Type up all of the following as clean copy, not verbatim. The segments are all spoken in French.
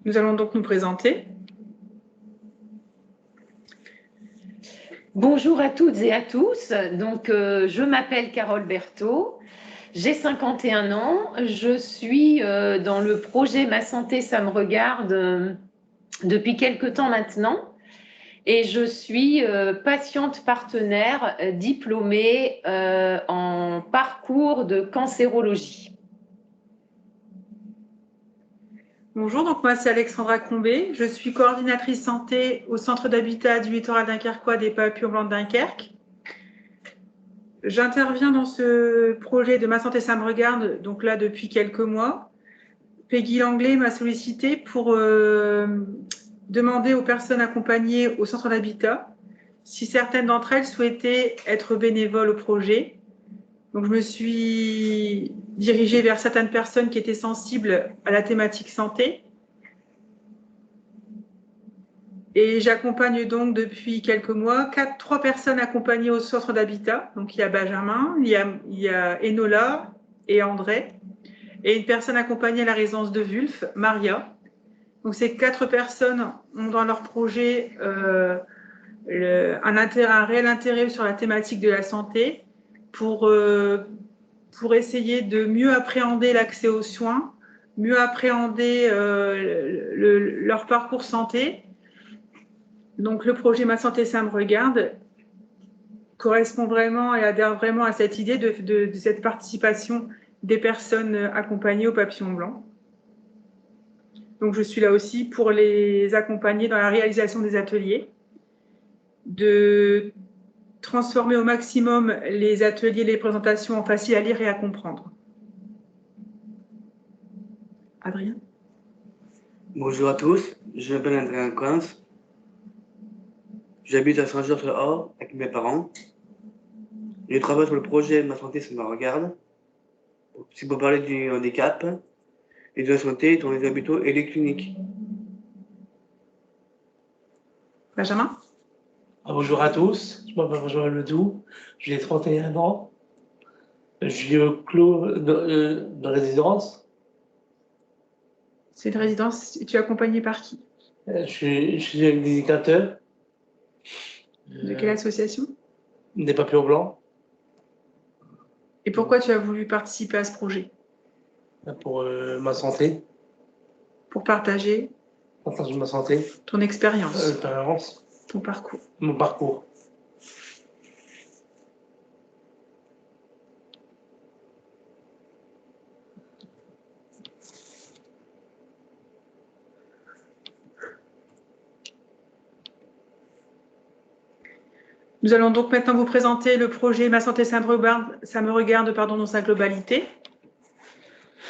Nous allons donc nous présenter. Bonjour à toutes et à tous. Donc, je m'appelle Carole Berthaud, j'ai 51 ans. Je suis dans le projet Ma santé, ça me regarde depuis quelque temps maintenant. Et je suis patiente partenaire diplômée en parcours de cancérologie. Bonjour, donc moi c'est Alexandra Combé, je suis coordinatrice santé au centre d'habitat du littoral dunkerquois des Papillons Blancs de Dunkerque. J'interviens dans ce projet de Ma santé, ça me regarde, donc là depuis quelques mois. Peggy Langlais m'a sollicité pour demander aux personnes accompagnées au centre d'habitat si certaines d'entre elles souhaitaient être bénévoles au projet. Donc je me suis dirigée vers certaines personnes qui étaient sensibles à la thématique santé. Et j'accompagne donc depuis quelques mois 3 personnes accompagnées au centre d'habitat. Donc il y a Benjamin, il y a Enola et André, et une personne accompagnée à la résidence de Wulf, Maria. Donc ces 4 personnes ont dans leur projet un réel intérêt sur la thématique de la santé pour essayer de mieux appréhender l'accès aux soins, mieux appréhender leur parcours santé. Donc le projet Ma santé, ça me regarde correspond vraiment et adhère vraiment à cette idée de cette participation des personnes accompagnées au papillon blanc. Donc je suis là aussi pour les accompagner dans la réalisation des ateliers, de transformer au maximum les ateliers, les présentations en faciles à lire et à comprendre. Adrien. Bonjour à tous, je m'appelle Adrien Coins. J'habite à Saint-Georges-sur-Or avec mes parents. Je travaille sur le projet Ma santé, ça me regarde. C'est pour parler du handicap et de la santé dans les hôpitaux et les cliniques. Benjamin. Bonjour à tous, je m'appelle Benjamin Ledoux, j'ai 31 ans. Je vis au Clos de résidence. C'est une résidence, tu es accompagné par qui? Je suis éducateur. De quelle association? Des Papillons Blancs. Et pourquoi tu as voulu participer à ce projet? Pour ma santé. Pour partager ma santé. Ton expérience. Ton parcours. Mon parcours. Nous allons donc maintenant vous présenter le projet Ma santé, ça me regarde dans sa globalité.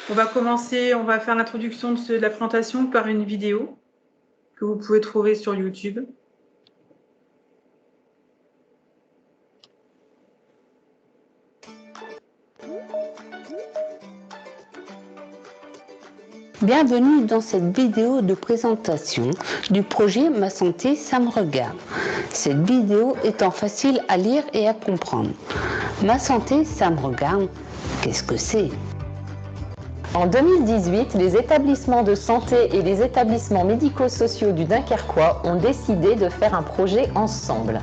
On va commencer, on va faire l'introduction de la présentation par une vidéo que vous pouvez trouver sur YouTube. Bienvenue dans cette vidéo de présentation du projet Ma santé, ça me regarde. Cette vidéo étant facile à lire et à comprendre. Ma santé, ça me regarde, qu'est-ce que c'est? En 2018, les établissements de santé et les établissements médico-sociaux du Dunkerquois ont décidé de faire un projet ensemble.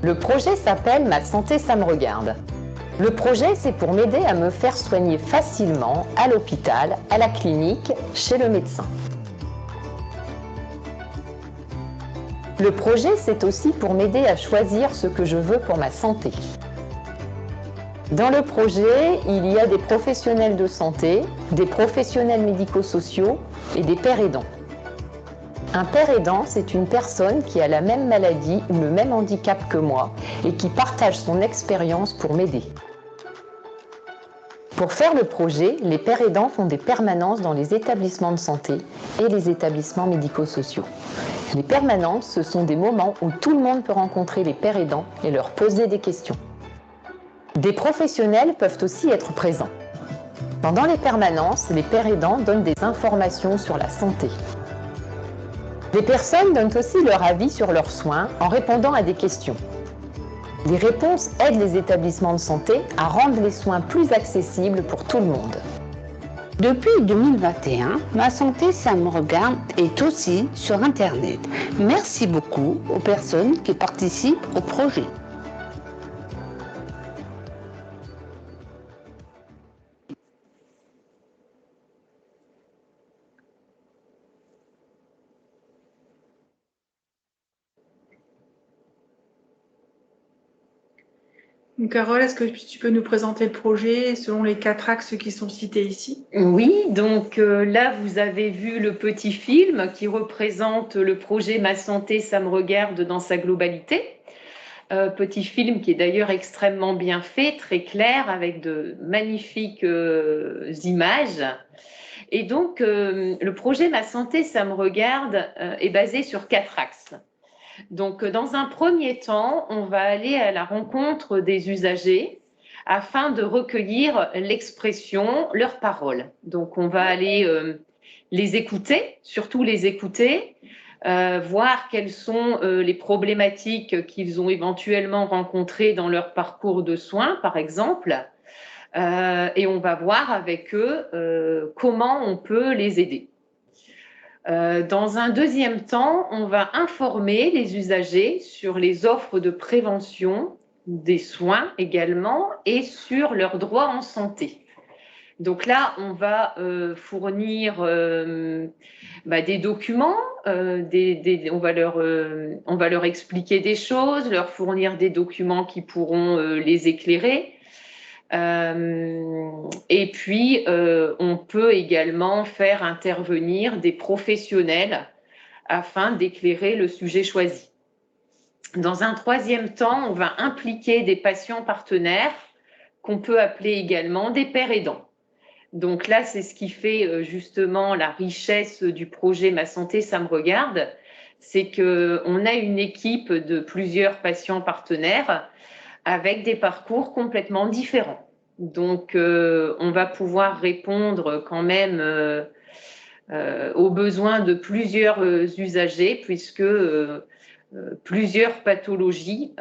Le projet s'appelle Ma santé, ça me regarde. Le projet, c'est pour m'aider à me faire soigner facilement à l'hôpital, à la clinique, chez le médecin. Le projet, c'est aussi pour m'aider à choisir ce que je veux pour ma santé. Dans le projet, il y a des professionnels de santé, des professionnels médico-sociaux et des pères aidants. Un père aidant, c'est une personne qui a la même maladie ou le même handicap que moi et qui partage son expérience pour m'aider. Pour faire le projet, les pères aidants font des permanences dans les établissements de santé et les établissements médico-sociaux. Les permanences, ce sont des moments où tout le monde peut rencontrer les pères aidants et leur poser des questions. Des professionnels peuvent aussi être présents. Pendant les permanences, les pères aidants donnent des informations sur la santé. Des personnes donnent aussi leur avis sur leurs soins en répondant à des questions. Les réponses aident les établissements de santé à rendre les soins plus accessibles pour tout le monde. Depuis 2021, Ma Santé, ça me regarde est aussi sur Internet. Merci beaucoup aux personnes qui participent au projet. Donc, Carole, est-ce que tu peux nous présenter le projet selon les 4 axes qui sont cités ici? Oui, donc là, vous avez vu le petit film qui représente le projet Ma Santé, ça me regarde dans sa globalité. Petit film qui est d'ailleurs extrêmement bien fait, très clair, avec de magnifiques images. Et donc, le projet Ma Santé, ça me regarde est basé sur 4 axes. Donc, dans un premier temps, on va aller à la rencontre des usagers afin de recueillir l'expression, leurs paroles. Donc, on va aller les écouter, surtout les écouter, voir quelles sont les problématiques qu'ils ont éventuellement rencontrées dans leur parcours de soins, par exemple, et on va voir avec eux comment on peut les aider. Dans un deuxième temps, on va informer les usagers sur les offres de prévention, des soins également, et sur leurs droits en santé. Donc là, on va fournir des documents, on va leur expliquer des choses, leur fournir des documents qui pourront les éclairer. Et puis, on peut également faire intervenir des professionnels afin d'éclairer le sujet choisi. Dans un troisième temps, on va impliquer des patients partenaires qu'on peut appeler également des pairs aidants. Donc là, c'est ce qui fait justement la richesse du projet Ma Santé, ça me regarde, c'est qu'on a une équipe de plusieurs patients partenaires avec des parcours complètement différents. Donc, on va pouvoir répondre quand même aux besoins de plusieurs usagers, puisque plusieurs pathologies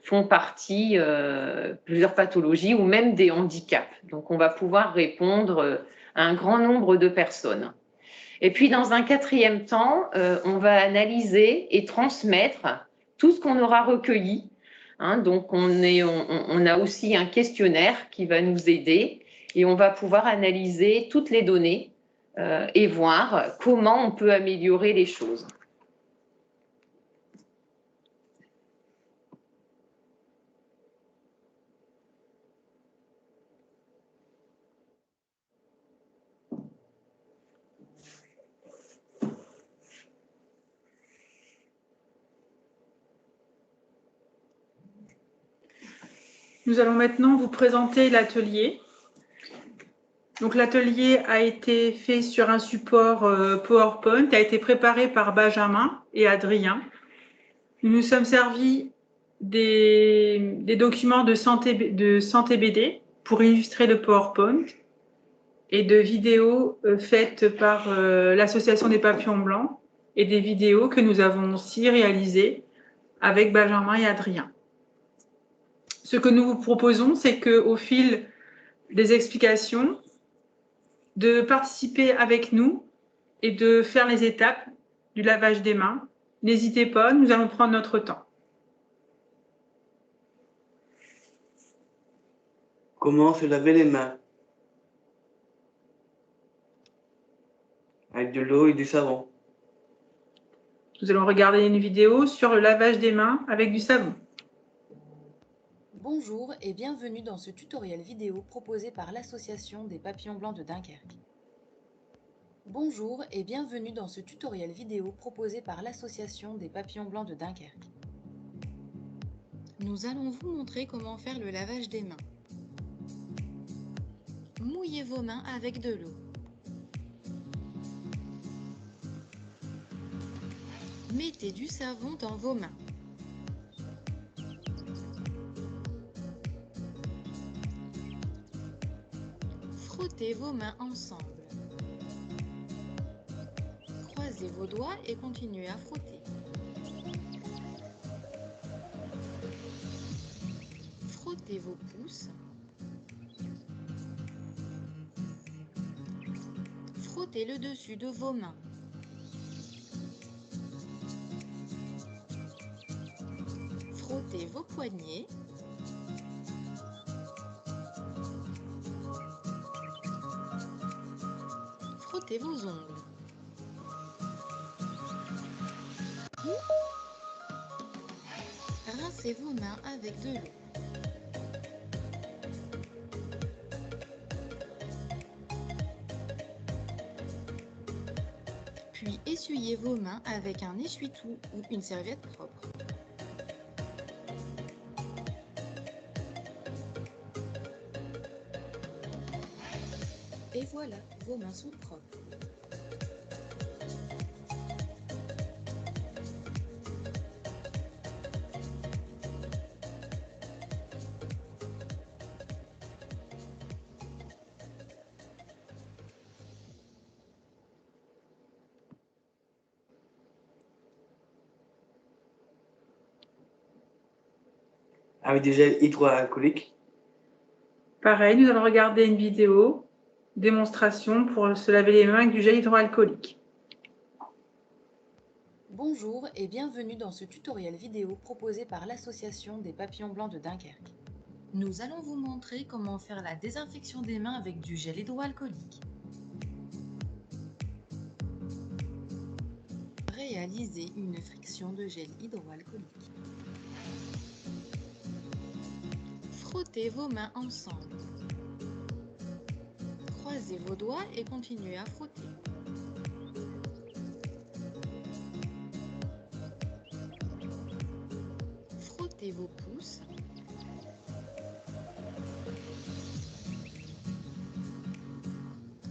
font partie, plusieurs pathologies ou même des handicaps. Donc, on va pouvoir répondre à un grand nombre de personnes. Et puis, dans un quatrième temps, on va analyser et transmettre tout ce qu'on aura recueilli. Donc, on a aussi un questionnaire qui va nous aider et on va pouvoir analyser toutes les données et voir comment on peut améliorer les choses. Nous allons maintenant vous présenter l'atelier. Donc l'atelier a été fait sur un support PowerPoint, a été préparé par Benjamin et Adrien. Nous nous sommes servis des documents de santé BD pour illustrer le PowerPoint et de vidéos faites par l'Association des Papillons Blancs et des vidéos que nous avons aussi réalisées avec Benjamin et Adrien. Ce que nous vous proposons, c'est qu'au fil des explications, de participer avec nous et de faire les étapes du lavage des mains. N'hésitez pas, nous allons prendre notre temps. Comment se laver les mains? Avec de l'eau et du savon. Nous allons regarder une vidéo sur le lavage des mains avec du savon. Bonjour et bienvenue dans ce tutoriel vidéo proposé par l'Association des Papillons Blancs de Dunkerque. Bonjour et bienvenue dans ce tutoriel vidéo proposé par l'Association des Papillons Blancs de Dunkerque. Nous allons vous montrer comment faire le lavage des mains. Mouillez vos mains avec de l'eau. Mettez du savon dans vos mains. Frottez vos mains ensemble. Croisez vos doigts et continuez à frotter. Frottez vos pouces. Frottez le dessus de vos mains. Frottez vos poignets. Frottez vos ongles. Rincez vos mains avec de l'eau. Puis essuyez vos mains avec un essuie-tout ou une serviette propre. Et voilà, vos mains sont propres. Avec des gels hydroalcooliques. Pareil, nous allons regarder une vidéo démonstration pour se laver les mains avec du gel hydroalcoolique. Bonjour et bienvenue dans ce tutoriel vidéo proposé par l'association des Papillons Blancs de Dunkerque. Nous allons vous montrer comment faire la désinfection des mains avec du gel hydroalcoolique. Réalisez une friction de gel hydroalcoolique. Frottez vos mains ensemble. Croisez vos doigts et continuez à frotter. Frottez vos pouces.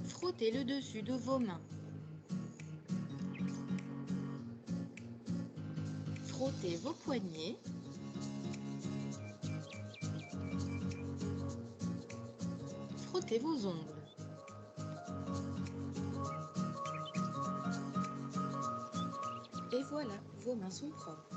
Frottez le dessus de vos mains. Frottez vos poignets. Frottez vos ongles. Et voilà, vos mains sont propres.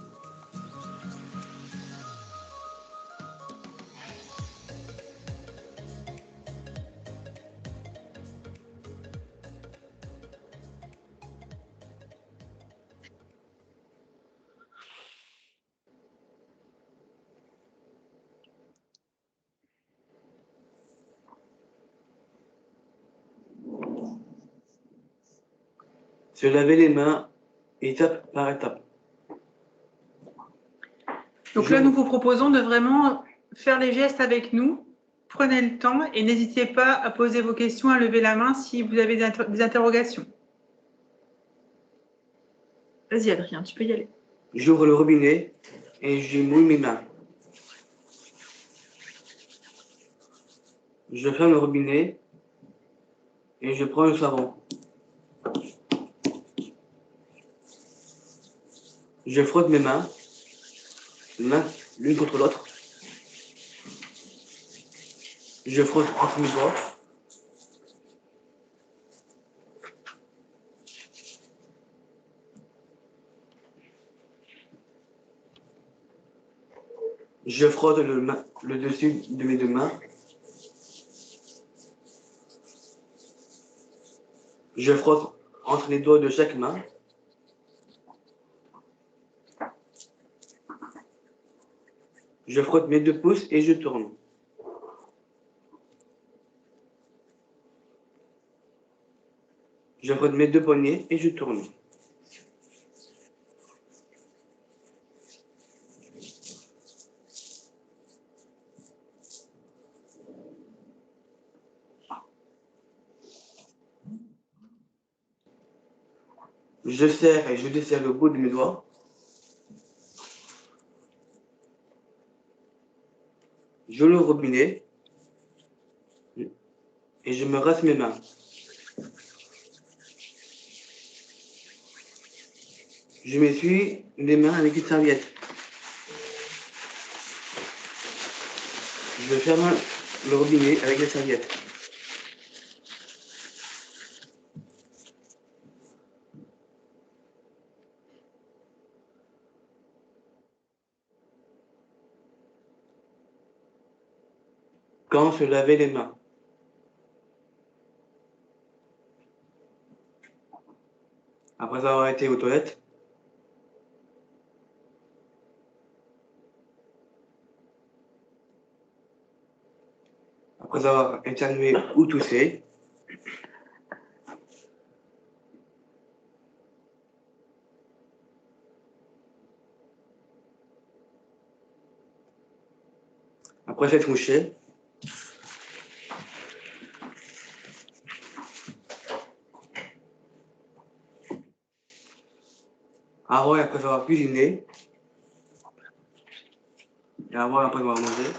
Se laver les mains étape par étape. Donc là, nous vous proposons de vraiment faire les gestes avec nous. Prenez le temps et n'hésitez pas à poser vos questions, à lever la main si vous avez des interrogations. Vas-y Adrien, tu peux y aller. J'ouvre le robinet et je mouille mes mains. Je ferme le robinet et je prends le savon. Je frotte mes mains l'une contre l'autre. Je frotte entre mes doigts. Je frotte le dessus de mes deux mains. Je frotte entre les doigts de chaque main. Je frotte mes deux pouces et je tourne. Je frotte mes deux poignets et je tourne. Je serre et je desserre le bout de mes doigts. Je l'ouvre au robinet et je me rince mes mains. Je m'essuie les mains avec une serviette. Je ferme le robinet avec la serviette. Quand se laver les mains? avoir été aux toilettes. Après avoir éternué ou toussé. Après s'être mouché. Avant et après avoir cuisiné. Et avant et après avoir mangé.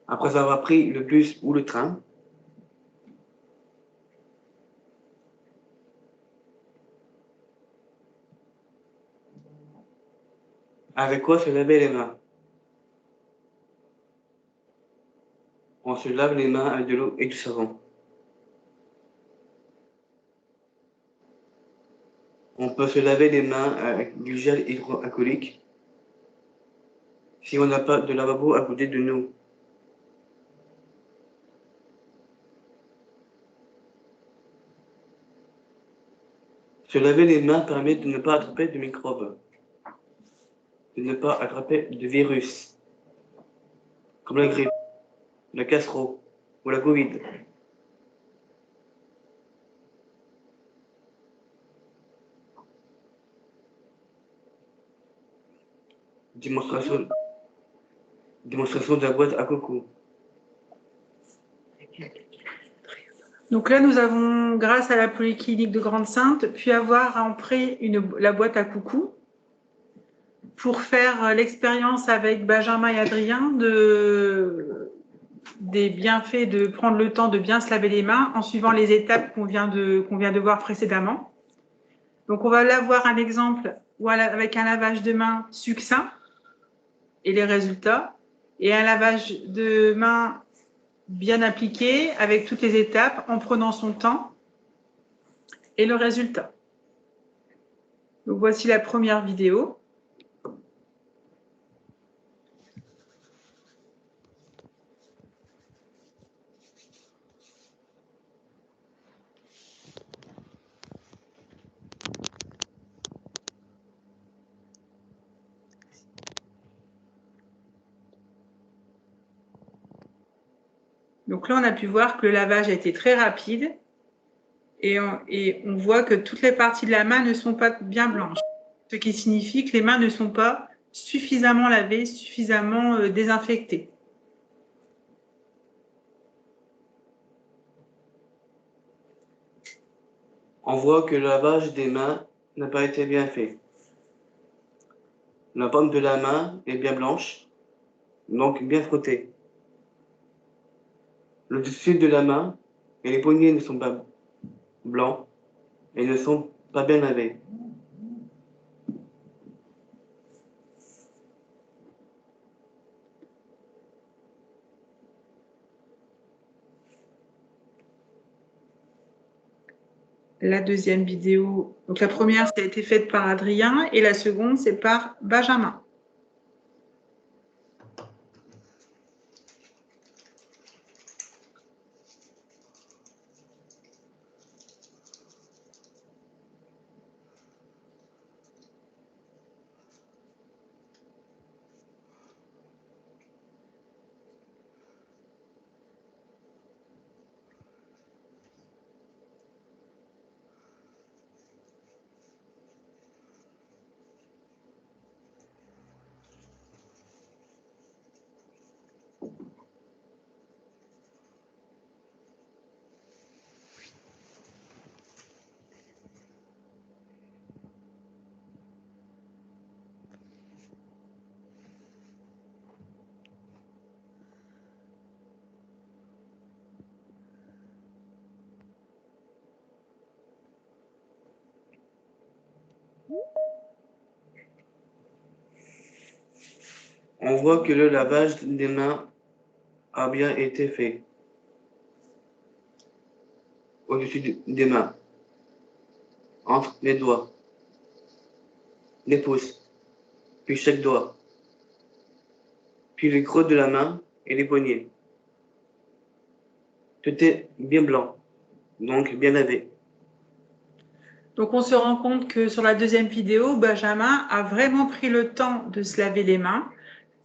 Après avoir pris le bus ou le train. Avec quoi se laver les mains? On se lave les mains avec de l'eau et du savon. On peut se laver les mains avec du gel hydroalcoolique si on n'a pas de lavabo à côté de nous. Se laver les mains permet de ne pas attraper de microbes, de ne pas attraper de virus, comme la grippe, la gastro ou la Covid. Démonstration de la boîte à coucou. Donc là, nous avons, grâce à la Polyclinique de Grande-Sainte, pu avoir en prêt la boîte à coucou pour faire l'expérience avec Benjamin et Adrien des bienfaits de prendre le temps de bien se laver les mains en suivant les étapes qu'on vient de voir précédemment. Donc, on va là voir un exemple avec un lavage de main succinct et les résultats, et un lavage de main bien appliqué avec toutes les étapes en prenant son temps et le résultat. Donc, voici la première vidéo. Donc là, on a pu voir que le lavage a été très rapide et on voit que toutes les parties de la main ne sont pas bien blanches, ce qui signifie que les mains ne sont pas suffisamment lavées, suffisamment désinfectées. On voit que le lavage des mains n'a pas été bien fait. La paume de la main est bien blanche, donc bien frottée. Le dessus de la main et les poignets ne sont pas blancs et ne sont pas bien lavés. La deuxième vidéo, donc la première, ça a été faite par Adrien et la seconde, c'est par Benjamin. On voit que le lavage des mains a bien été fait. Au-dessus des mains, entre les doigts, les pouces, puis chaque doigt, puis le creux de la main et les poignets. Tout est bien blanc, donc bien lavé. Donc, on se rend compte que sur la deuxième vidéo, Benjamin a vraiment pris le temps de se laver les mains.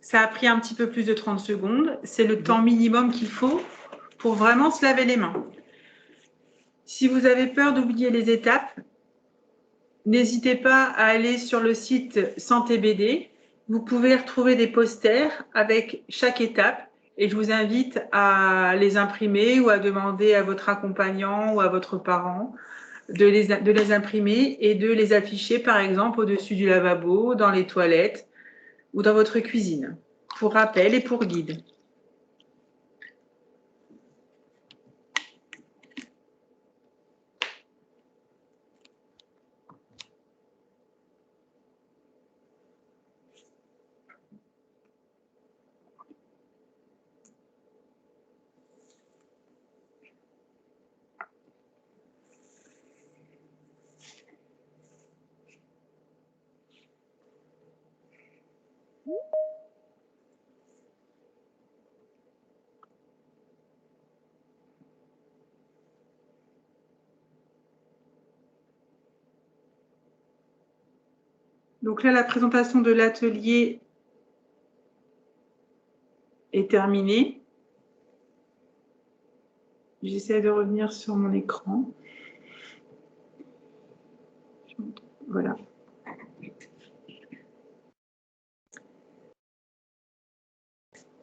Ça a pris un petit peu plus de 30 secondes. C'est le temps minimum qu'il faut pour vraiment se laver les mains. Si vous avez peur d'oublier les étapes, n'hésitez pas à aller sur le site Santé BD. Vous pouvez retrouver des posters avec chaque étape et je vous invite à les imprimer ou à demander à votre accompagnant ou à votre parent de les imprimer et de les afficher, par exemple, au-dessus du lavabo, dans les toilettes ou dans votre cuisine, pour rappel et pour guide. Donc là, la présentation de l'atelier est terminée. J'essaie de revenir sur mon écran. Voilà.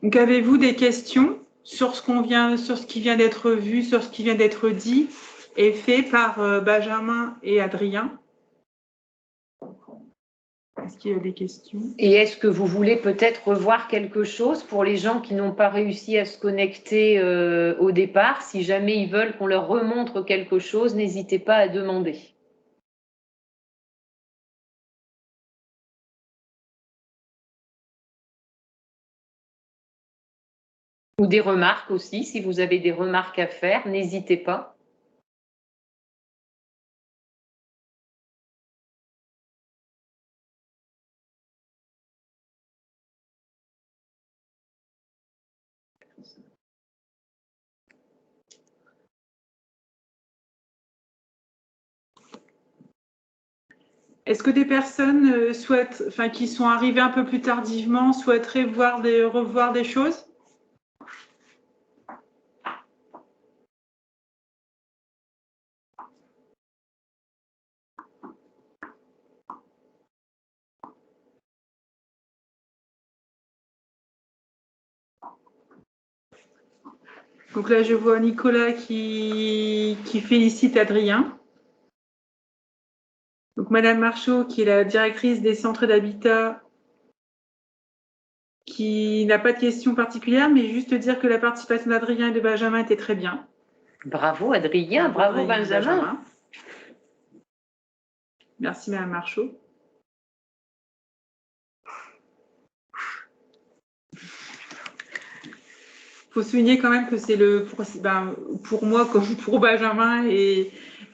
Donc, avez-vous des questions sur ce qui vient d'être vu, sur ce qui vient d'être dit et fait par Benjamin et Adrien? Est-ce qu'il y a des questions? Et est-ce que vous voulez peut-être revoir quelque chose pour les gens qui n'ont pas réussi à se connecter au départ? Si jamais ils veulent qu'on leur remontre quelque chose, n'hésitez pas à demander. Ou des remarques aussi, si vous avez des remarques à faire, n'hésitez pas. Est-ce que des personnes qui sont arrivées un peu plus tardivement, souhaiteraient revoir des choses? Donc là, je vois Nicolas qui félicite Adrien. Donc Madame Marchaud, qui est la directrice des centres d'habitat, qui n'a pas de questions particulières, mais juste dire que la participation d'Adrien et de Benjamin était très bien. Bravo Adrien, bravo Benjamin. Merci Madame Marchaud. Il faut souligner quand même que c'est pour moi comme pour Benjamin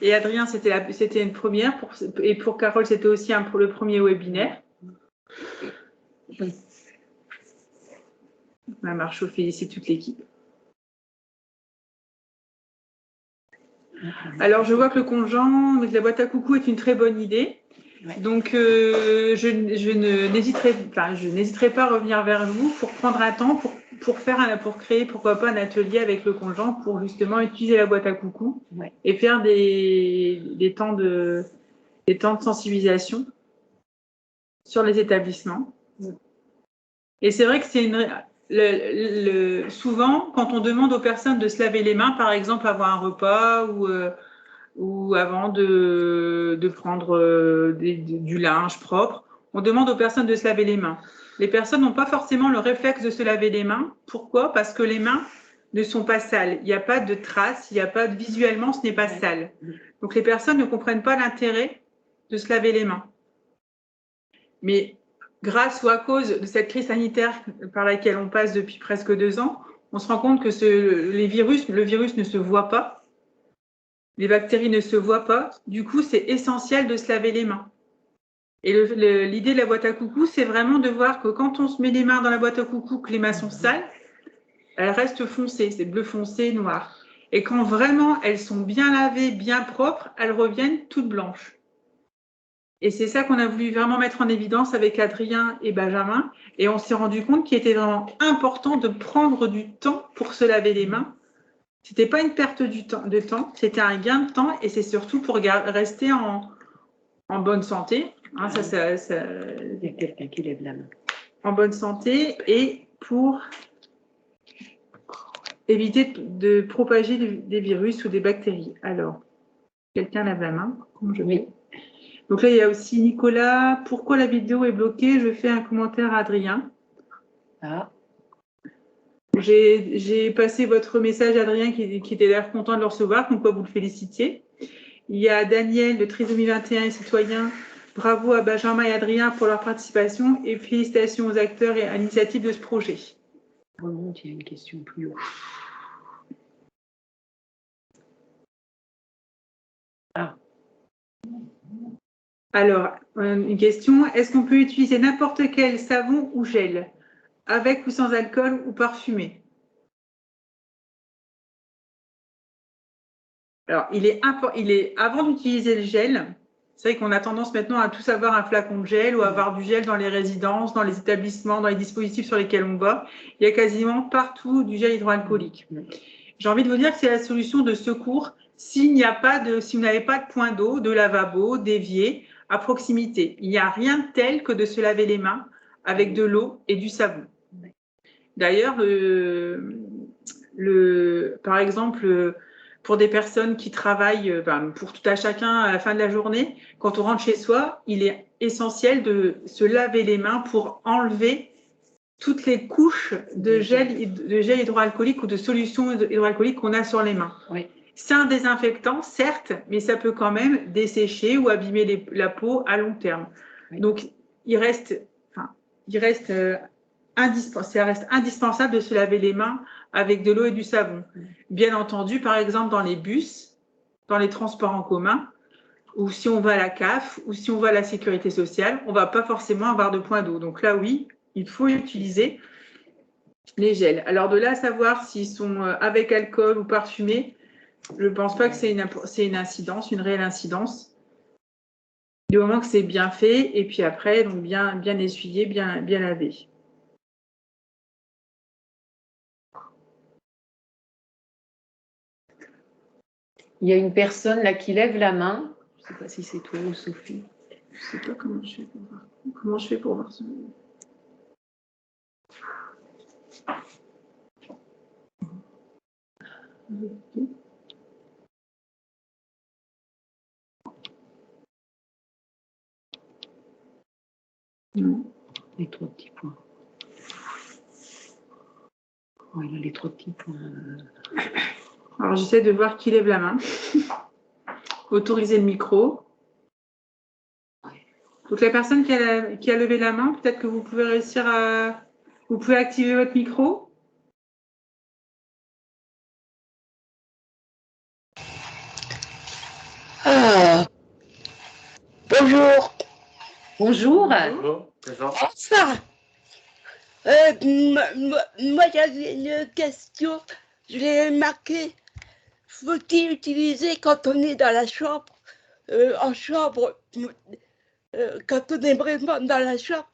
et Adrien, c'était une première. Et pour Carole, c'était aussi le premier webinaire. Madame Marchaud félicite toute l'équipe. Alors, je vois que le conjoint de la boîte à coucou est une très bonne idée. Donc, je n'hésiterai pas à revenir vers vous pour prendre un temps pour créer, pourquoi pas, un atelier avec le conjoint pour justement utiliser la boîte à coucou et faire des temps de sensibilisation sur les établissements. Et c'est vrai que c'est souvent, quand on demande aux personnes de se laver les mains, par exemple avant un repas ou avant de prendre du linge propre, on demande aux personnes de se laver les mains. Les personnes n'ont pas forcément le réflexe de se laver les mains. Pourquoi? Parce que les mains ne sont pas sales. Il n'y a pas de traces, visuellement, ce n'est pas sale. Donc les personnes ne comprennent pas l'intérêt de se laver les mains. Mais grâce ou à cause de cette crise sanitaire par laquelle on passe depuis presque 2 ans, on se rend compte que le virus ne se voit pas, les bactéries ne se voient pas. Du coup, c'est essentiel de se laver les mains. Et l'idée de la boîte à coucou, c'est vraiment de voir que quand on se met les mains dans la boîte à coucou, que les mains sont sales, elles restent foncées, c'est bleu foncé, noir. Et quand vraiment elles sont bien lavées, bien propres, elles reviennent toutes blanches. Et c'est ça qu'on a voulu vraiment mettre en évidence avec Adrien et Benjamin. Et on s'est rendu compte qu'il était vraiment important de prendre du temps pour se laver les mains. C'était pas une perte de temps, c'était un gain de temps et c'est surtout pour rester en bonne santé. Hein, Il y a quelqu'un qui lève la main. En bonne santé et pour éviter de propager des virus ou des bactéries. Alors, quelqu'un lève la main, comme je mets. Donc là, il y a aussi Nicolas. Pourquoi la vidéo est bloquée? Je fais un commentaire à Adrien. Ah. J'ai passé votre message à Adrien qui était d'ailleurs content de le recevoir, comme quoi vous le félicitiez. Il y a Daniel de Trisomie 21 et citoyen. Bravo à Benjamin et Adrien pour leur participation et félicitations aux acteurs et à l'initiative de ce projet. Remonte, il y a une question plus haut. Ah. Alors, une question. Est-ce qu'on peut utiliser n'importe quel savon ou gel, avec ou sans alcool ou parfumé? Alors, avant d'utiliser le gel, c'est vrai qu'on a tendance maintenant à tous avoir un flacon de gel ou avoir du gel dans les résidences, dans les établissements, dans les dispositifs sur lesquels on va. Il y a quasiment partout du gel hydroalcoolique. J'ai envie de vous dire que c'est la solution de secours si vous n'avez pas de point d'eau, de lavabo, d'évier à proximité. Il n'y a rien de tel que de se laver les mains avec de l'eau et du savon. D'ailleurs, par exemple, pour des personnes qui travaillent, pour tout à chacun à la fin de la journée, quand on rentre chez soi, il est essentiel de se laver les mains pour enlever toutes les couches de gel hydroalcoolique ou de solution hydroalcoolique qu'on a sur les mains. Oui. C'est un désinfectant, certes, mais ça peut quand même dessécher ou abîmer la peau à long terme. Oui. Donc, ça reste indispensable de se laver les mains avec de l'eau et du savon. Bien entendu, par exemple, dans les bus, dans les transports en commun, ou si on va à la CAF, ou si on va à la sécurité sociale, on ne va pas forcément avoir de point d'eau. Donc là, oui, il faut utiliser les gels. Alors, de là à savoir s'ils sont avec alcool ou parfumés, je ne pense pas que c'est une incidence, une réelle incidence. Du moment que c'est bien fait, et puis après, donc bien essuyé, bien lavé. Il y a une personne là qui lève la main. Je ne sais pas si c'est toi ou Sophie. Je ne sais pas comment je fais pour voir. Ça. Non. Les trois petits points. Voilà, les trois petits points. Alors, j'essaie de voir qui lève la main. Autoriser le micro. Donc, la personne qui a levé la main, peut-être que vous pouvez réussir à... Vous pouvez activer votre micro. Bonjour. Bonjour. Bonsoir. Moi, j'avais une question. Je l'ai marqué. Faut-il utiliser quand on est dans la chambre, en chambre, quand on est vraiment dans la chambre,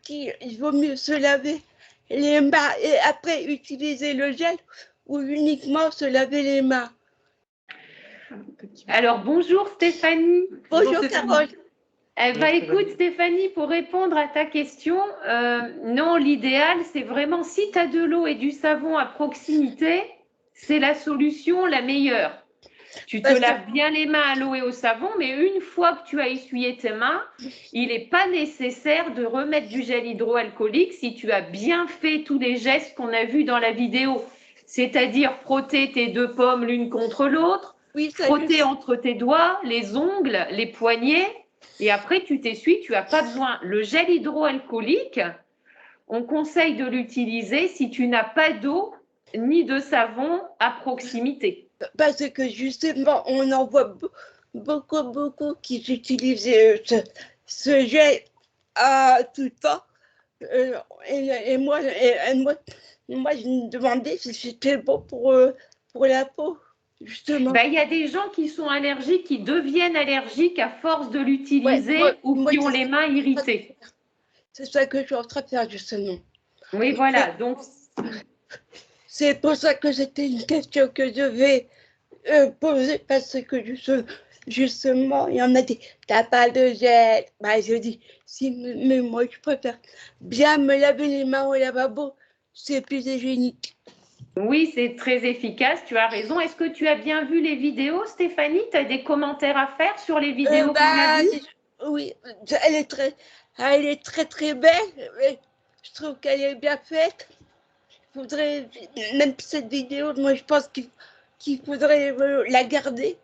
il vaut mieux se laver les mains et après utiliser le gel ou uniquement se laver les mains? Alors, bonjour Stéphanie. Bonjour Carole. Écoute Stéphanie, pour répondre à ta question, non, l'idéal, c'est vraiment si tu as de l'eau et du savon à proximité, c'est la solution la meilleure. Tu te laves bien les mains à l'eau et au savon, mais une fois que tu as essuyé tes mains, il n'est pas nécessaire de remettre du gel hydroalcoolique si tu as bien fait tous les gestes qu'on a vus dans la vidéo. C'est-à-dire frotter tes deux pommes l'une contre l'autre, frotter entre tes doigts, les ongles, les poignets, et après tu t'essuies, tu n'as pas besoin. Le gel hydroalcoolique, on conseille de l'utiliser si tu n'as pas d'eau ni de savon à proximité. Parce que justement, on en voit beaucoup qui utilisent ce gel tout le temps. Et moi, je me demandais si c'était bon pour pour la peau, justement. Ben, il y a des gens qui sont allergiques, qui deviennent allergiques à force de l'utiliser ou moi, qui ont les mains irritées. C'est ça que je suis en train de faire, justement. Oui, voilà. Donc, c'est pour ça que c'était une question que je vais poser, parce que justement, il y en a des, t'as pas de gel. Bah, je dis, si, mais moi, je préfère bien me laver les mains au lavabo, c'est plus hygiénique. oui, c'est très efficace, tu as raison. Est-ce que tu as bien vu les vidéos, Stéphanie? Tu as des commentaires à faire sur les vidéos qu'on a vues? Oui, elle est très, très belle. Mais je trouve qu'elle est bien faite. Il faudrait, même cette vidéo, moi, je pense qu'il faudrait la garder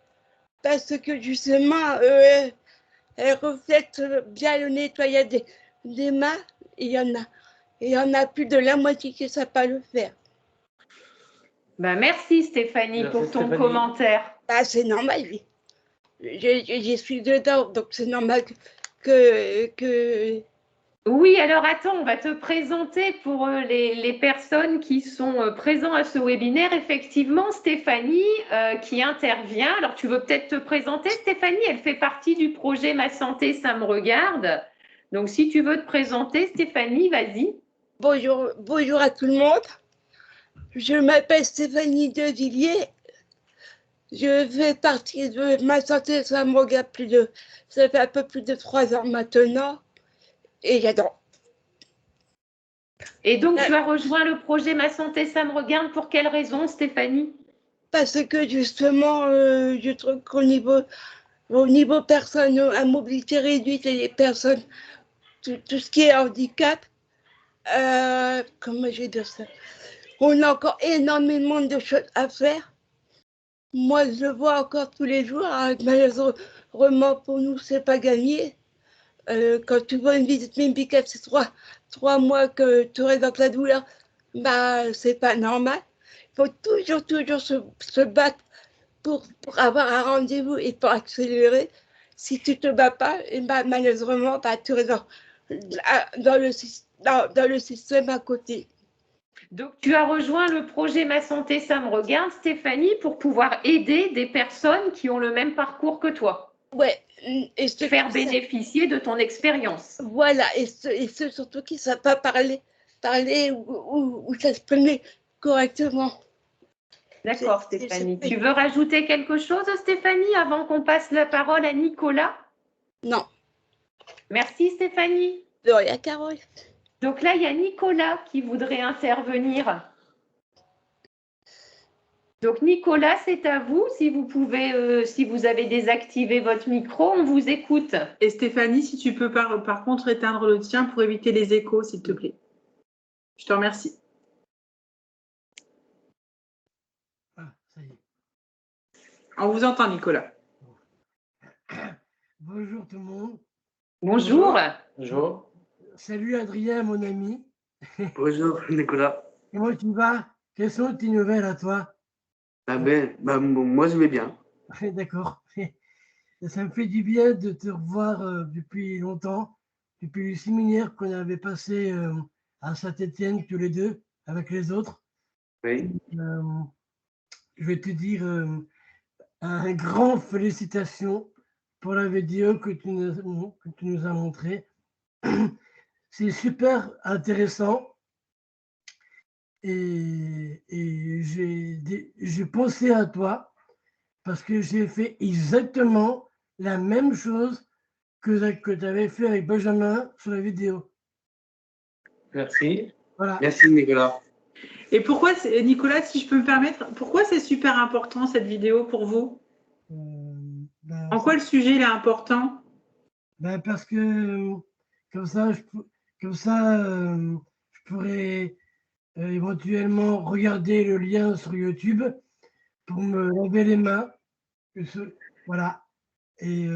parce que justement, elle reflète bien le nettoyage des mains. Il y en a plus de la moitié qui ne savent pas le faire. Ben, merci Stéphanie pour ton commentaire. Bah, c'est normal. J'y suis dedans, donc c'est normal que... Oui, alors attends, on va te présenter pour les personnes qui sont présentes à ce webinaire. Effectivement, Stéphanie qui intervient. Alors, tu veux peut-être te présenter, Stéphanie? Elle fait partie du projet Ma Santé, ça me regarde. Donc, si tu veux te présenter, Stéphanie, vas-y. Bonjour à tout le monde. Je m'appelle Stéphanie Devilliers. Je fais partie de Ma Santé, ça me regarde ça fait un peu plus de 3 ans maintenant. Et j'adore. Et donc, tu as rejoint le projet Ma Santé, ça me regarde. Pour quelle raison, Stéphanie? Parce que justement, je trouve qu'au niveau personnes à mobilité réduite et les personnes, tout ce qui est handicap, comment je vais dire ça? On a encore énormément de choses à faire. Moi, je le vois encore tous les jours. Malheureusement, pour nous, c'est pas gagné. Quand tu vois une visite médicale, c'est 3 mois que tu restes dans la douleur, bah, c'est pas normal. Il faut toujours se battre pour avoir un rendez-vous et pour accélérer. Si tu te bats pas, et bah, malheureusement, bah, tu restes dans le système à côté. Donc, tu as rejoint le projet Ma Santé, ça me regarde, Stéphanie, pour pouvoir aider des personnes qui ont le même parcours que toi. Ouais. Et faire bénéficier de ton expérience. Voilà, et ceux surtout qui ne savent pas parler ou s'exprimer correctement. D'accord, Stéphanie. Tu veux rajouter quelque chose, Stéphanie, avant qu'on passe la parole à Nicolas? Non. Merci, Stéphanie. De rien, Carole. Donc là, il y a Nicolas qui voudrait intervenir. Donc Nicolas, c'est à vous. Si vous pouvez, si vous avez désactivé votre micro, on vous écoute. Et Stéphanie, si tu peux par contre éteindre le tien pour éviter les échos, s'il te plaît. Je te remercie. Ah, ça y est. On vous entend, Nicolas. Bonjour tout le monde. Bonjour. Bonjour. Salut Adrien, mon ami. Bonjour Nicolas. Comment tu vas? Quelles sont tes nouvelles à toi? Ah ben, moi je vais bien. D'accord. Ça me fait du bien de te revoir depuis longtemps, depuis le séminaire qu'on avait passé à Saint-Étienne tous les deux avec les autres. Oui. Je vais te dire un grand félicitations pour la vidéo que tu nous as montrée. C'est super intéressant et j'ai pensé à toi parce que j'ai fait exactement la même chose que tu avais fait avec Benjamin sur la vidéo. Merci. Voilà. Merci Nicolas. Et pourquoi, Nicolas, si je peux me permettre, pourquoi c'est super important cette vidéo pour vous? En quoi le sujet est important? Parce que comme ça, je pourrais éventuellement regarder le lien sur YouTube pour me laver les mains. Voilà. Et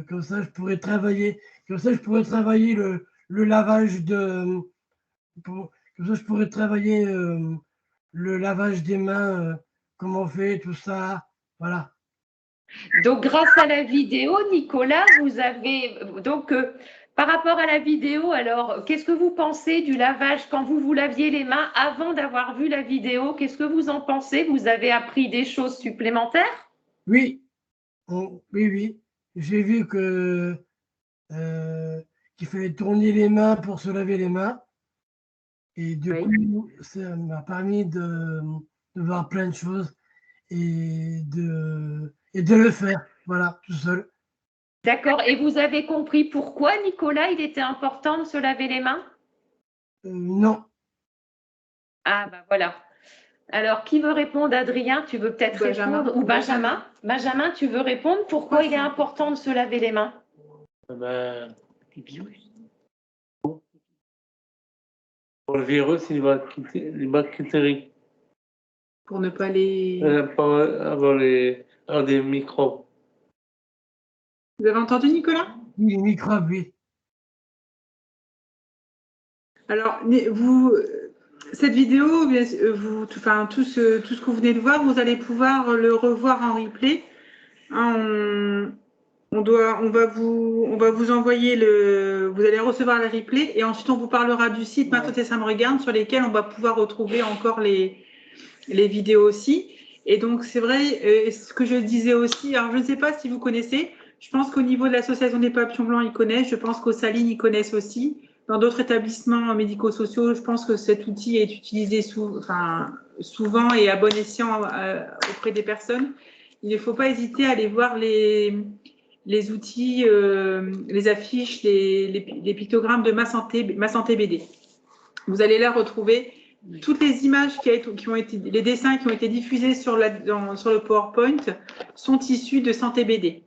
comme ça, je pourrais travailler. Comme ça, je pourrais travailler le lavage comme ça, je pourrais travailler le lavage des mains, comment on fait, tout ça. Voilà. Donc, grâce à la vidéo, Nicolas, vous avez donc Par rapport à la vidéo, alors, qu'est-ce que vous pensez du lavage quand vous vous laviez les mains avant d'avoir vu la vidéo? Qu'est-ce que vous en pensez? Vous avez appris des choses supplémentaires? Oui, oui. J'ai vu qu'il fallait tourner les mains pour se laver les mains. Et du coup, ça m'a permis de voir plein de choses et de le faire, voilà, tout seul. D'accord. Et vous avez compris pourquoi, Nicolas, il était important de se laver les mains? Non. Ah, bah voilà. Alors, qui veut répondre? Adrien, tu veux peut-être répondre? Ou Benjamin? Benjamin, tu veux répondre? Pourquoi il est important de se laver les mains? Les virus. Pour le virus, les bactéries. Pour ne pas les... Pour avoir des microbes. Vous avez entendu, Nicolas? Oui, les microbes, oui. Alors, cette vidéo, tout ce que vous venez de voir, vous allez pouvoir le revoir en replay. Hein, on va vous envoyer vous allez recevoir le replay et ensuite on vous parlera du site Ma Santé ça me regarde sur lesquels on va pouvoir retrouver encore les vidéos aussi. Et donc c'est vrai, ce que je disais aussi, alors je ne sais pas si vous connaissez, je pense qu'au niveau de l'association des papillons blancs ils connaissent, je pense qu'au Salines ils connaissent aussi. Dans d'autres établissements médico-sociaux, je pense que cet outil est utilisé souvent et à bon escient auprès des personnes. Il ne faut pas hésiter à aller voir les outils, les affiches, les pictogrammes de Ma Santé BD. Vous allez là retrouver toutes les images les dessins qui ont été diffusés sur le PowerPoint sont issus de Santé BD.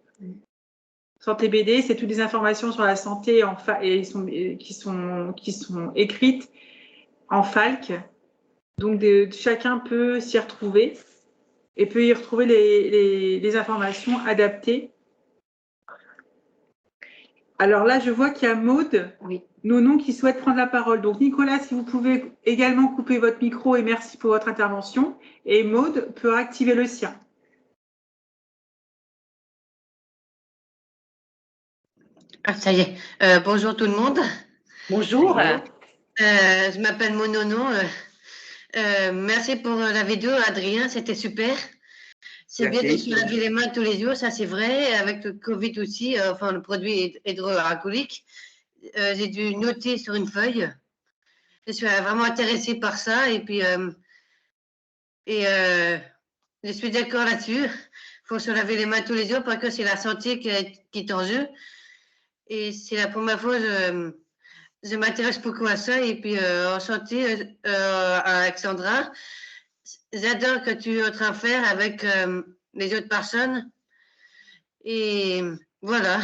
Santé BD, c'est toutes les informations sur la santé qui sont écrites en FALC. Donc, chacun peut s'y retrouver et peut y retrouver les informations adaptées. Alors là, je vois qu'il y a Maude, Nonon, qui souhaite prendre la parole. Donc, Nicolas, si vous pouvez également couper votre micro et merci pour votre intervention. Et Maude peut activer le sien. Ah, ça y est. Bonjour tout le monde. Bonjour. Je m'appelle Monono. Merci pour la vidéo, Adrien, c'était super. C'est bien de se laver les mains tous les jours, ça c'est vrai. Avec le Covid aussi, enfin le produit hydroalcoolique. J'ai dû noter sur une feuille. Je suis vraiment intéressée par ça et puis je suis d'accord là-dessus. Il faut se laver les mains tous les jours parce que c'est la santé qui est en jeu. Et c'est la première fois que je m'intéresse beaucoup à ça. Et puis, enchanté à Alexandra. J'adore ce que tu es en train de faire avec les autres personnes. Et voilà.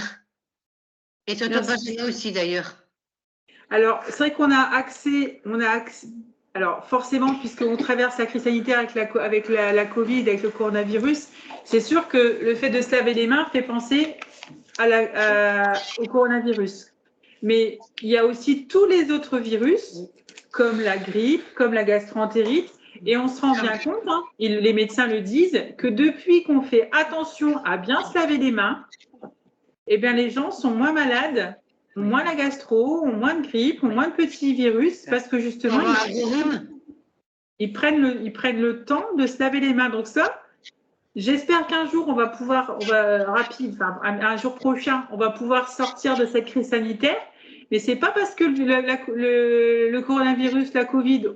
Et sur ton passionné aussi, d'ailleurs. Alors, c'est vrai qu'on a accès, alors forcément, puisqu'on traverse la crise sanitaire avec la Covid, avec le coronavirus, c'est sûr que le fait de se laver les mains fait penser au coronavirus. Mais il y a aussi tous les autres virus, comme la grippe, comme la gastroentérite, et on se rend bien compte, hein, et les médecins le disent, que depuis qu'on fait attention à bien se laver les mains, eh bien, les gens sont moins malades, ont moins la gastro, ont moins de grippe, ont moins de petits virus, parce que justement, ils prennent le temps de se laver les mains. Donc ça, j'espère qu'un jour, un jour prochain, on va pouvoir sortir de cette crise sanitaire. Mais c'est pas parce que le coronavirus, la Covid,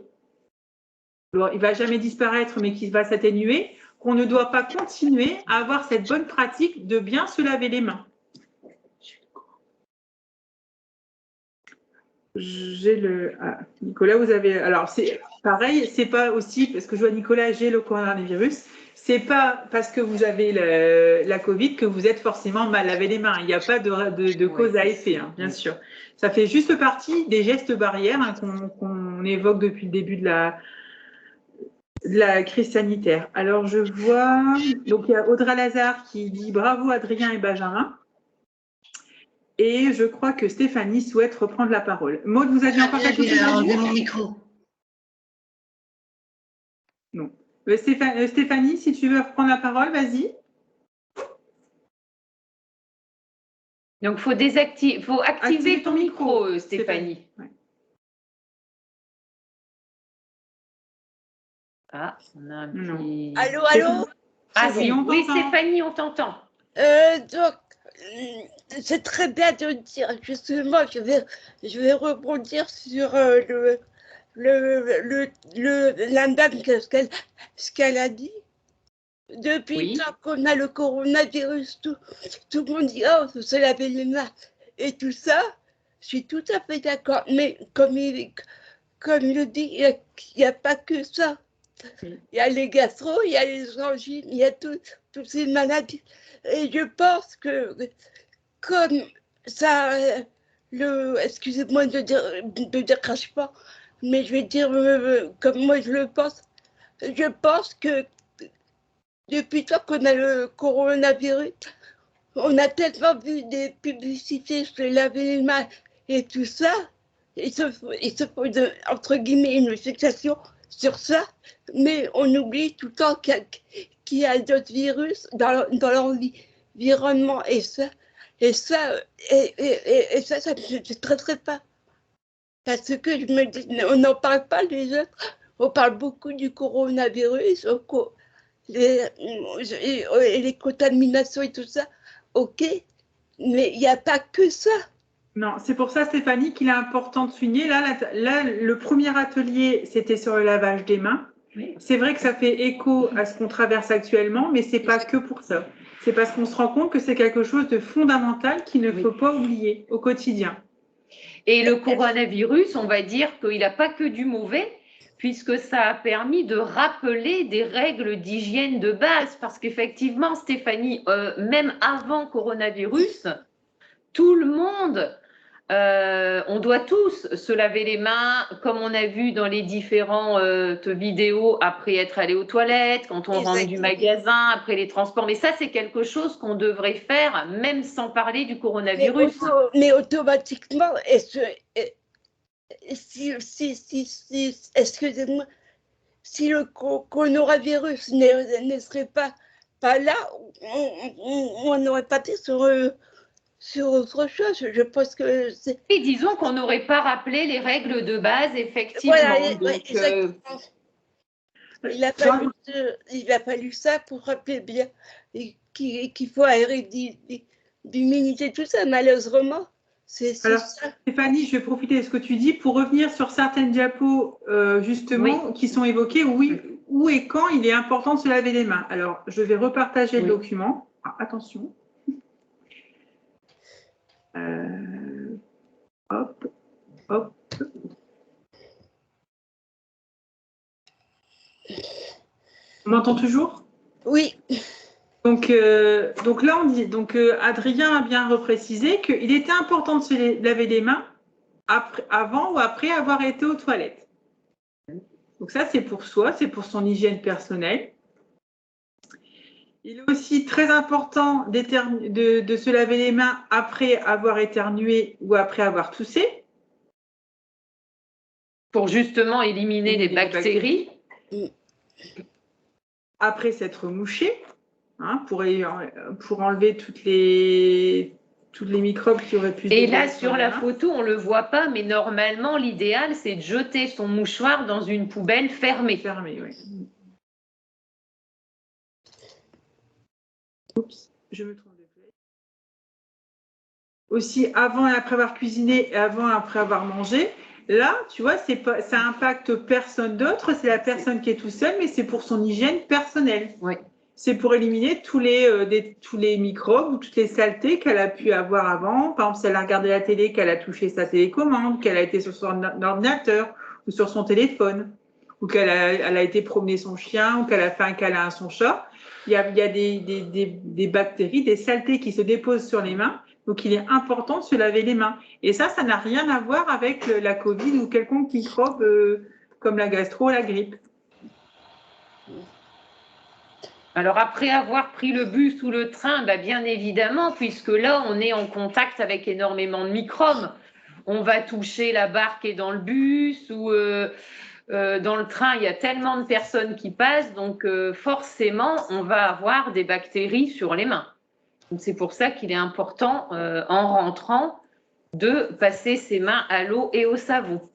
il va jamais disparaître, mais qu'il va s'atténuer, qu'on ne doit pas continuer à avoir cette bonne pratique de bien se laver les mains. Nicolas, vous avez... Alors, c'est pareil, c'est pas aussi, parce que je vois Nicolas, j'ai le coronavirus, c'est pas parce que vous avez la Covid que vous êtes forcément mal lavé les mains. Il n'y a pas de cause à effet, hein, bien sûr. Ça fait juste partie des gestes barrières hein, qu'on évoque depuis le début de la crise sanitaire. Alors, je vois... Donc, il y a Audrey Lazare qui dit « Bravo Adrien et Benjamin ». Et je crois que Stéphanie souhaite reprendre la parole. Maud, vous aviez encore quelque chose à dire ? Mon micro. Non. Stéphanie, si tu veux reprendre la parole, vas-y. Donc, faut activer ton micro, Stéphanie. Ouais. Ah, on a un petit… Allô, allô? Ah oui, oui, Stéphanie, on t'entend. Donc, c'est très bien de dire. Justement, je vais rebondir sur la dame, ce qu'elle a dit. Depuis le temps qu'on a le coronavirus, tout le monde dit oh, faut se laver les mains et tout ça. Je suis tout à fait d'accord. Mais comme il le dit, il n'y a pas que ça. Il y a les gastro, il y a les angines, il y a toutes ces maladies. Et je pense que comme ça, excusez-moi de dire crache pas, mais je vais dire comme moi je le pense. Je pense que depuis le temps qu'on a le coronavirus, on a tellement vu des publicités se laver les mains et tout ça. Il se faut entre guillemets une fixation sur ça, mais on oublie tout le temps qu'il y a d'autres virus dans l'environnement et ça ça me stresserait pas. Parce que je me dis, on n'en parle pas les autres, on parle beaucoup du coronavirus, les contaminations et tout ça, ok, mais il n'y a pas que ça. Non, c'est pour ça, Stéphanie, qu'il est important de souligner. Là, le premier atelier, c'était sur le lavage des mains. Oui. C'est vrai que ça fait écho à ce qu'on traverse actuellement, mais ce n'est pas que pour ça. C'est parce qu'on se rend compte que c'est quelque chose de fondamental qu'il ne faut pas oublier au quotidien. Et le coronavirus, on va dire qu'il n'a pas que du mauvais, puisque ça a permis de rappeler des règles d'hygiène de base. Parce qu'effectivement, Stéphanie, même avant coronavirus, tout le monde, on doit tous se laver les mains, comme on a vu dans les différentes vidéos, après être allé aux toilettes, quand on rentre du magasin, après les transports. Mais ça, c'est quelque chose qu'on devrait faire, même sans parler du coronavirus. Mais automatiquement, excusez-moi, si le coronavirus ne serait pas là, on n'aurait pas été sur autre chose. Je pense que c'est… Et disons qu'on n'aurait pas rappelé les règles de base, effectivement. Voilà, donc, il a fallu ça pour rappeler bien qu'il faut aérer d'humidité, tout ça, malheureusement. Alors, ça. Stéphanie, je vais profiter de ce que tu dis pour revenir sur certaines diapos, justement, qui sont évoquées, où et quand il est important de se laver les mains. Alors, je vais repartager le document. Ah, attention. Hop, hop. On m'entend toujours? Oui. Donc là, on dit, Adrien a bien reprécisé qu'il était important de se laver les mains avant ou après avoir été aux toilettes. Donc ça, c'est pour soi, c'est pour son hygiène personnelle. Il est aussi très important de se laver les mains après avoir éternué ou après avoir toussé. Pour justement éliminer les bactéries. Après s'être mouché, pour enlever toutes les microbes qui auraient pu se Et là, sur la photo, on ne le voit pas, mais normalement, l'idéal, c'est de jeter son mouchoir dans une poubelle fermée. Fermée, oui. Oups, je me trompe de place. Aussi, avant et après avoir cuisiné et avant et après avoir mangé, là, tu vois, ça impacte personne d'autre, c'est la personne qui est tout seule, mais c'est pour son hygiène personnelle. Oui. C'est pour éliminer tous les microbes ou toutes les saletés qu'elle a pu avoir avant. Par exemple, si elle a regardé la télé, qu'elle a touché sa télécommande, qu'elle a été sur son ordinateur ou sur son téléphone, ou qu'elle a été promener son chien, ou qu'elle a fait un câlin à son chat. Il y a des bactéries, des saletés qui se déposent sur les mains. Donc, il est important de se laver les mains. Et ça n'a rien à voir avec la Covid ou quelconque microbe comme la gastro ou la grippe. Alors, après avoir pris le bus ou le train, bien évidemment, puisque là, on est en contact avec énormément de microbes. On va toucher la barre qui est dans le bus ou dans le train, il y a tellement de personnes qui passent. Donc, forcément, on va avoir des bactéries sur les mains. C'est pour ça qu'il est important, en rentrant, de passer ses mains à l'eau et au savon.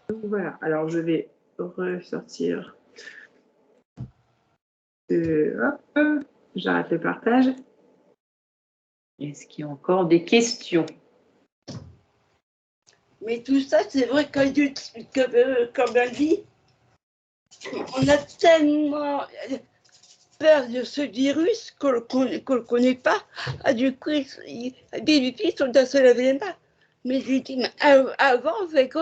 Donc, voilà, alors je vais ressortir. Hop, j'arrête le partage. Est-ce qu'il y a encore des questions? Mais tout ça, c'est vrai comme elle dit, on a tellement peur de ce virus qu'on le connaît pas. Ah, du coup, les filles on doit se laver les mains. Mais je lui dis, mais avant, en fait,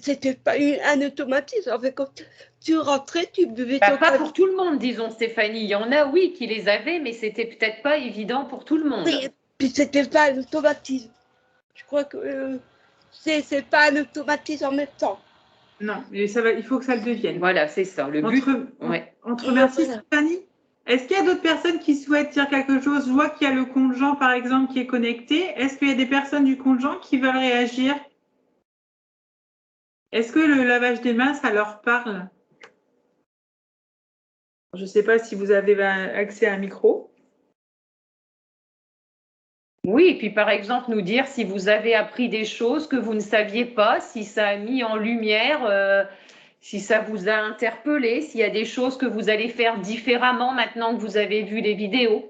c'était pas un automatisme. En fait, quand tu rentrais, tu buvais ton Pas pour tout le monde, disons, Stéphanie. Il y en a, oui, qui les avaient, mais c'était peut-être pas évident pour tout le monde. Oui, puis c'était pas un automatisme. Je crois que c'est pas un automatisme en même temps. Non, mais ça va, il faut que ça le devienne. Voilà, c'est ça. Le but. On te remercie, Stéphanie. Est-ce qu'il y a d'autres personnes qui souhaitent dire quelque chose? Je vois qu'il y a le compte Jean, par exemple, qui est connecté. Est-ce qu'il y a des personnes du compte Jean qui veulent réagir? Est-ce que le lavage des mains, ça leur parle? Je ne sais pas si vous avez accès à un micro. Oui, et puis par exemple, nous dire si vous avez appris des choses que vous ne saviez pas, si ça a mis en lumière, si ça vous a interpellé, s'il y a des choses que vous allez faire différemment maintenant que vous avez vu les vidéos.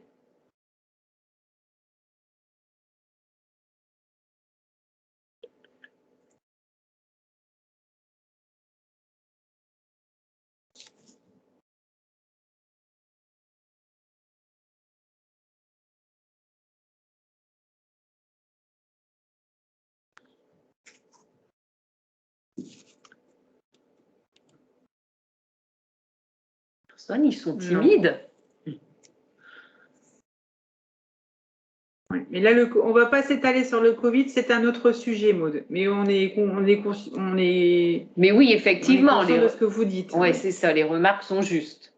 Personne, ils sont timides. Ouais, mais là, on ne va pas s'étaler sur le Covid, c'est un autre sujet, Maude. Mais on est mais oui, effectivement, on est conscient de ce que vous dites. Oui, c'est ça, les remarques sont justes.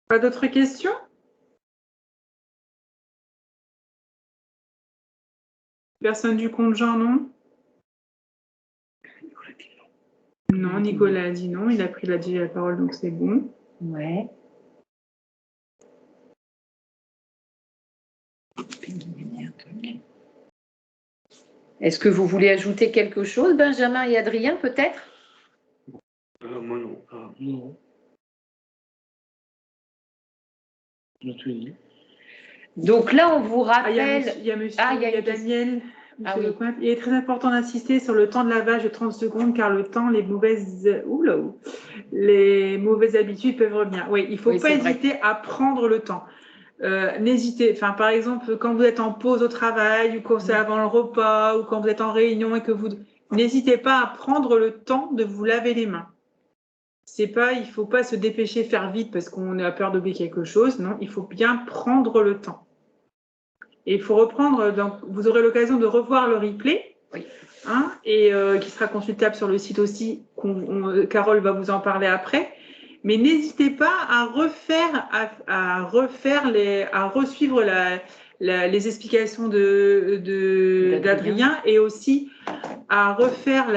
Pas d'autres questions? Personne du compte Jean, non? Non, Nicolas a dit non, il a pris la parole, donc c'est bon. Ouais. Est-ce que vous voulez ajouter quelque chose, Benjamin et Adrien, peut-être? Moi, non. Non. Je te dis. Donc là, on vous rappelle. Il y a Daniel. Oui. Il est très important d'insister sur le temps de lavage de 30 secondes car le temps, les mauvaises habitudes peuvent revenir. Oui, il ne faut pas hésiter à prendre le temps. N'hésitez, par exemple, quand vous êtes en pause au travail ou quand c'est avant le repas ou quand vous êtes en réunion et que vous n'hésitez pas à prendre le temps de vous laver les mains. Il ne faut pas se dépêcher, faire vite parce qu'on a peur d'oublier quelque chose. Non, il faut bien prendre le temps. Et il faut reprendre, donc vous aurez l'occasion de revoir le replay, et qui sera consultable sur le site aussi. Carole va vous en parler après. Mais n'hésitez pas à resuivre les explications d'Adrien et aussi à refaire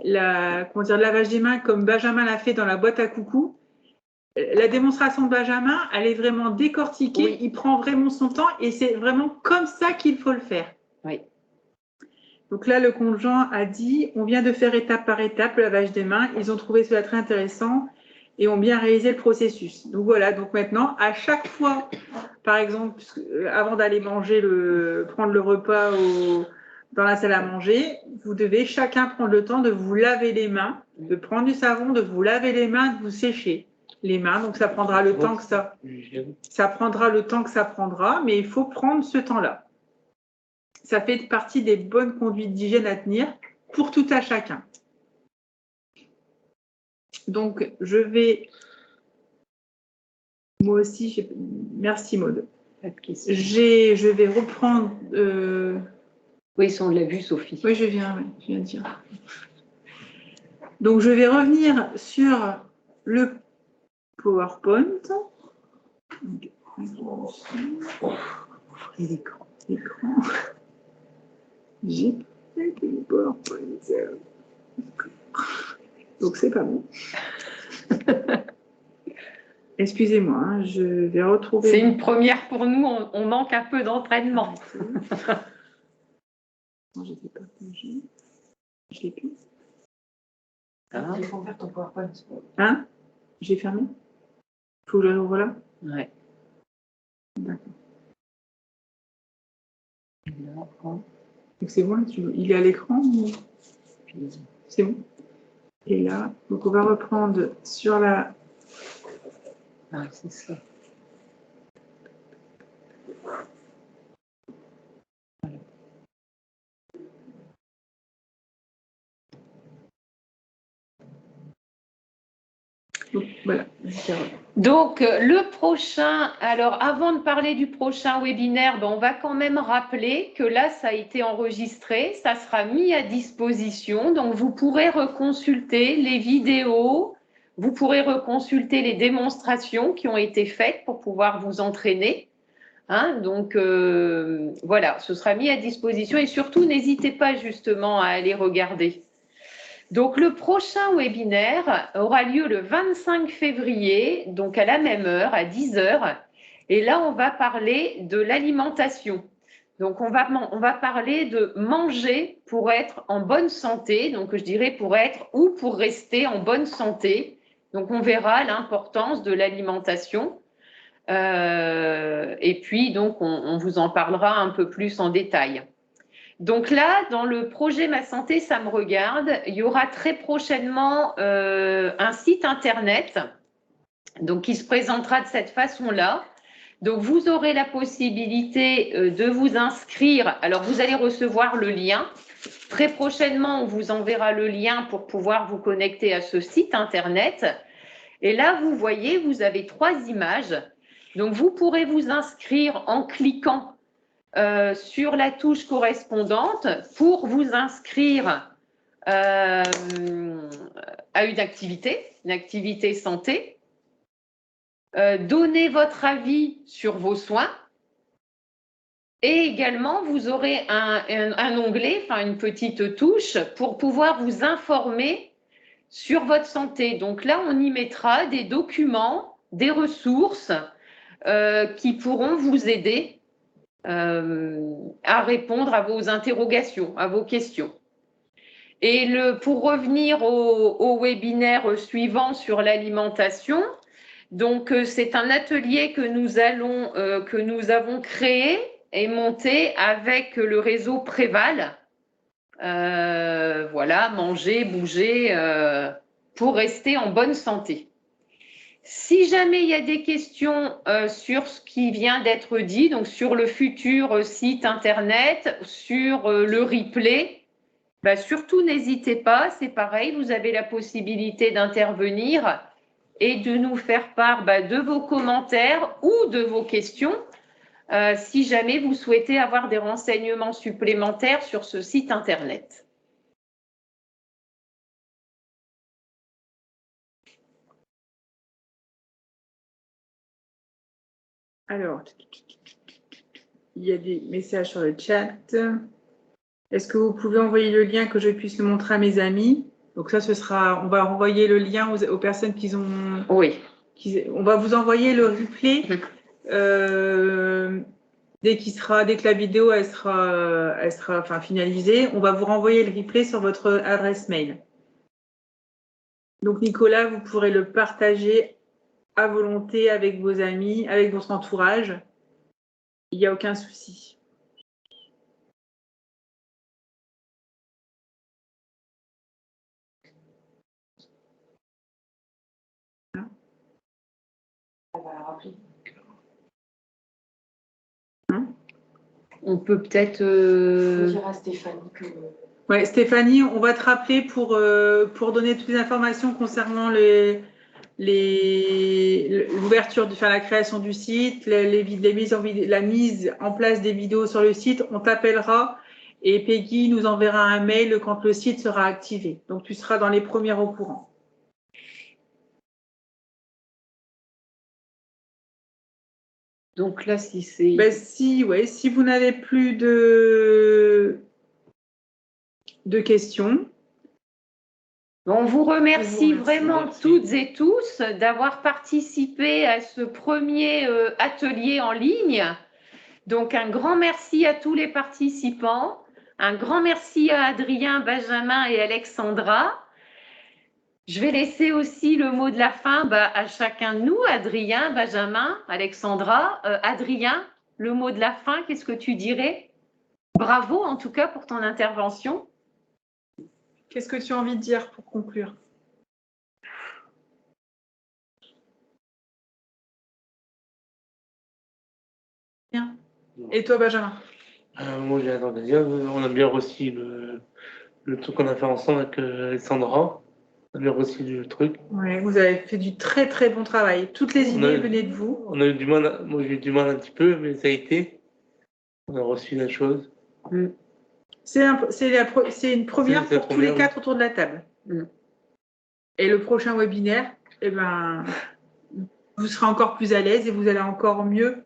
le lavage des mains comme Benjamin l'a fait dans la boîte à coucou. La démonstration de Benjamin, elle est vraiment décortiquée, oui. Il prend vraiment son temps et c'est vraiment comme ça qu'il faut le faire. Oui. Donc là, le compte Jean a dit, on vient de faire étape par étape le lavage des mains, ils ont trouvé cela très intéressant et ont bien réalisé le processus. Donc voilà, donc maintenant, à chaque fois, par exemple, avant d'aller prendre le repas dans la salle à manger, vous devez chacun prendre le temps de vous laver les mains, de prendre du savon, de vous laver les mains, de vous sécher les mains, donc ça prendra le temps que ça prendra, mais il faut prendre ce temps-là. Ça fait partie des bonnes conduites d'hygiène à tenir pour tout à chacun. Donc, je vais... Moi aussi, merci Maude. Je vais reprendre... Oui, ça on l'a vu, Sophie. Oui, je viens de dire. Donc, je vais revenir sur le PowerPoint. L'écran. J'ai peut-être le PowerPoint. Donc, c'est pas bon. Excusez-moi, hein, je vais retrouver... C'est une première pour nous, on manque un peu d'entraînement. Non, je l'ai partagé. Je l'ai plus. Il faut faire ton PowerPoint. Hein? J'ai fermé? Il faut que je le rouvre là? Ouais. D'accord. Donc c'est bon, il est à l'écran? C'est bon. Et là, donc on va reprendre sur la... Ah, c'est ça. Donc, voilà. Donc, le prochain, alors avant de parler du prochain webinaire, ben, on va quand même rappeler que là, ça a été enregistré, ça sera mis à disposition. Donc, vous pourrez reconsulter les vidéos, vous pourrez reconsulter les démonstrations qui ont été faites pour pouvoir vous entraîner. Hein, donc, voilà, ce sera mis à disposition et surtout, n'hésitez pas justement à aller regarder. Donc, le prochain webinaire aura lieu le 25 février, donc à la même heure, à 10 h. Et là, on va parler de l'alimentation. Donc, on va parler de manger pour être en bonne santé. Donc, je dirais pour être ou pour rester en bonne santé. Donc, on verra l'importance de l'alimentation. Et puis, donc, on vous en parlera un peu plus en détail. Donc là, dans le projet Ma Santé, ça me regarde, il y aura très prochainement un site internet donc, qui se présentera de cette façon-là. Donc, vous aurez la possibilité de vous inscrire. Alors, vous allez recevoir le lien. Très prochainement, on vous enverra le lien pour pouvoir vous connecter à ce site internet. Et là, vous voyez, vous avez 3 images. Donc, vous pourrez vous inscrire en cliquant sur la touche correspondante pour vous inscrire à une activité santé, donner votre avis sur vos soins et également vous aurez un onglet, enfin une petite touche pour pouvoir vous informer sur votre santé. Donc là, on y mettra des documents, des ressources qui pourront vous aider à répondre à vos interrogations, à vos questions. Et pour revenir au webinaire suivant sur l'alimentation, donc c'est un atelier que nous avons créé et monté avec le réseau Préval. Voilà, manger, bouger pour rester en bonne santé. Si jamais il y a des questions sur ce qui vient d'être dit, donc sur le futur site internet, sur le replay, bah surtout n'hésitez pas, c'est pareil, vous avez la possibilité d'intervenir et de nous faire part de vos commentaires ou de vos questions si jamais vous souhaitez avoir des renseignements supplémentaires sur ce site internet. Alors, il y a des messages sur le chat. Est-ce que vous pouvez envoyer le lien que je puisse le montrer à mes amis? Donc ça, on va renvoyer le lien aux personnes qui ont... Oui. On va vous envoyer le replay dès que la vidéo elle sera finalisée. On va vous renvoyer le replay sur votre adresse mail. Donc Nicolas, vous pourrez le partager à volonté avec vos amis, avec votre entourage. Il n'y a aucun souci. On peut peut-être dire à Stéphanie que... Ouais, Stéphanie, on va te rappeler pour donner toutes les informations concernant l'ouverture, la création du site, la mise en place des vidéos sur le site. On t'appellera et Peggy nous enverra un mail quand le site sera activé. Donc, tu seras dans les premières au courant. Donc là, si c'est... Si vous n'avez plus de questions, On vous remercie vraiment Merci. toutes et tous d'avoir participé à ce premier atelier en ligne. Donc, un grand merci à tous les participants. Un grand merci à Adrien, Benjamin et Alexandra. Je vais laisser aussi le mot de la fin à chacun de nous, Adrien, Benjamin, Alexandra. Adrien, le mot de la fin, qu'est-ce que tu dirais? Bravo en tout cas pour ton intervention. Qu'est-ce que tu as envie de dire pour conclure? Bien. Et toi, Benjamin? Moi, j'ai rien à dire. On a bien reçu le truc qu'on a fait ensemble avec Alexandra. On a bien reçu le truc. Ouais, vous avez fait du très très bon travail. Toutes les idées venaient de vous. On a eu du mal, moi j'ai eu du mal un petit peu, mais ça a été. On a reçu la chose. C'est une première pour tous les 4 autour de la table. Et le prochain webinaire, eh ben, vous serez encore plus à l'aise et vous allez encore mieux.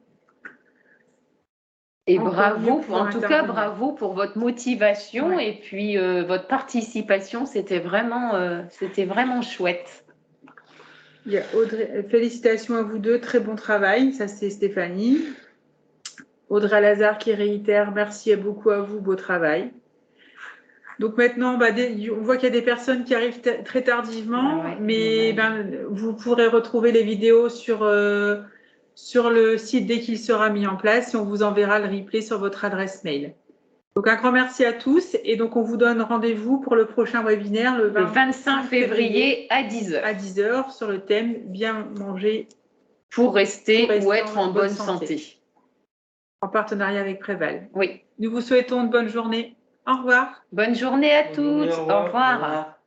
Et bravo, en tout cas, bravo pour votre motivation et puis votre participation. C'était vraiment chouette. Il y a Audrey, félicitations à vous deux, très bon travail. Ça, c'est Stéphanie. Audrey Lazare qui réitère, merci beaucoup à vous, beau travail. Donc maintenant, on voit qu'il y a des personnes qui arrivent très tardivement, mais vous pourrez retrouver les vidéos sur le site dès qu'il sera mis en place et on vous enverra le replay sur votre adresse mail. Donc un grand merci à tous et donc on vous donne rendez-vous pour le prochain webinaire le 25 février à 10h. À 10h sur le thème bien manger pour rester ou être en bonne santé. En partenariat avec Préval. Oui. Nous vous souhaitons une bonne journée. Au revoir. Bonne journée à tous. Au revoir.